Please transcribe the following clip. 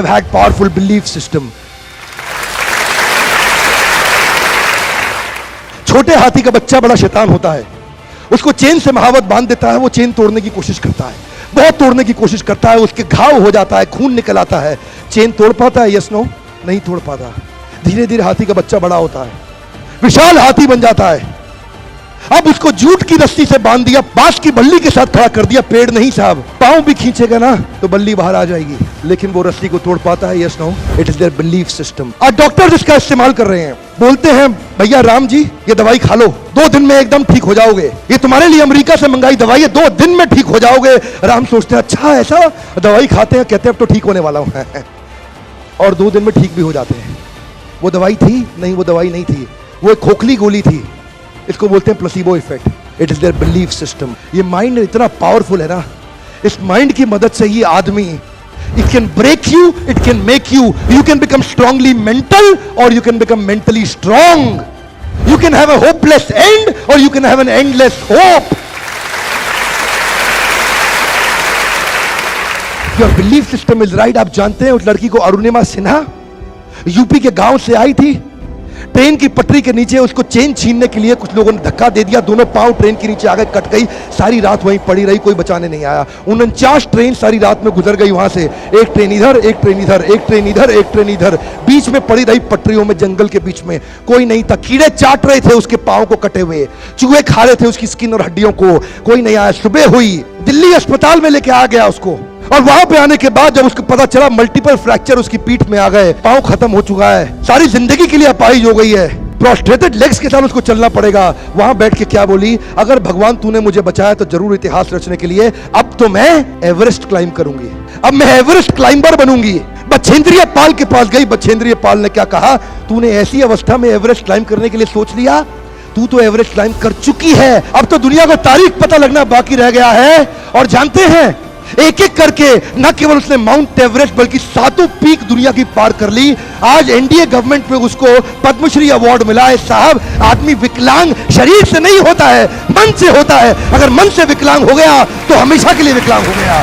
had powerful belief system. छोटे हाथी का बच्चा बड़ा शैतान होता है, उसको चेन से महावत बांध देता है, वो चेन तोड़ने की कोशिश करता है, बहुत तोड़ने की कोशिश करता है, उसके घाव हो जाता है, खून निकल आता है। चेन तोड़ पाता है? Yes no? नहीं तोड़ पाता। धीरे धीरे हाथी का बच्चा बड़ा होता है, विशाल हाथी बन जाता है। अब उसको जूट की रस्सी से बांध दिया, बांस की बल्ली के साथ खड़ा कर दिया। पेड़ नहीं साहब, पांव भी खींचेगा ना तो बल्ली बाहर आ जाएगी, लेकिन वो रस्सी को तोड़ पाता है? Yes no? It is their belief system. आज डॉक्टर इसका इस्तेमाल कर रहे हैं, बोलते हैं भैया राम जी ये दवाई खा लो, 2 दिन में एकदम ठीक हो जाओगे, ये तुम्हारे लिए अमेरिका से मंगाई दवाई है, 2 दिन में ठीक हो जाओगे। राम सोचते हैं अच्छा ऐसा, दवाई खाते हैं, कहते हैं अब तो ठीक होने वाला हूं और 2 दिन में ठीक भी हो जाते हैं। वो दवाई थी? नहीं, वो दवाई नहीं थी, वो एक खोखली गोली थी। इसको बोलते हैं placebo effect. It is their belief system. ये माइंड इतना पावरफुल है ना, इस माइंड की मदद से ये आदमी, it can break you, it can make you, you can become strongly mental और you can become mentally strong. You can have a hopeless end और you can have an endless hope. Your belief system is right. आप जानते हैं उस लड़की को, Arunima Sinha, UP के गांव से आई थी, ट्रेन की पटरी के नीचे उसको चेन छीनने के लिए कुछ लोगों ने धक्का दे दिया, दोनों पांव ट्रेन के नीचे आ गए, कट गई, सारी रात वहीं पड़ी रही, कोई बचाने नहीं आया। 49 ट्रेन सारी रात में गुजर गई वहां से, एक ट्रेन इधर, एक ट्रेन इधर, एक ट्रेन इधर, एक ट्रेन इधर, बीच में पड़ी रही पटरियों में, जंगल के बीच में, कोई नहीं था। कीड़े चाट रहे थे उसके पांव को कटे हुए, चूहे खा रहे थे उसकी स्किन और हड्डियों को, कोई नहीं आया। सुबह हुई, दिल्ली अस्पताल में लेके आ गया उसको, और वहां पे आने के बाद जब उसको पता चला मल्टीपल फ्रैक्चर उसकी पीठ में आ गए, पांव खत्म हो चुका है, सारी जिंदगी के लिए अपाहिज हो गई है, प्रोस्ट्रेटेड लेग्स के साथ उसको चलना पड़ेगा। वहां बैठ के क्या बोली? अगर भगवान तूने मुझे बचाया तो जरूर इतिहास रचने के लिए, अब तो मैं एवरेस्ट क्लाइम करूंगी, अब मैं एवरेस्ट क्लाइंबर बनूंगी। बछेंद्रिय पाल के पास गई, बछेंद्रिय पाल ने क्या कहा? तूने ऐसी अवस्था में एवरेस्ट क्लाइम करने के लिए सोच लिया, तू तो एवरेस्ट क्लाइम कर चुकी है, अब तो दुनिया को तारीख पता लगना बाकी रह गया है। और जानते हैं, एक एक करके न केवल उसने माउंट एवरेस्ट बल्कि 7 पीक दुनिया की पार कर ली। आज एनडीए गवर्नमेंट में उसको पद्मश्री अवार्ड मिला है। साहब, आदमी विकलांग शरीर से नहीं होता है, मन से होता है। अगर मन से विकलांग हो गया तो हमेशा के लिए विकलांग हो गया।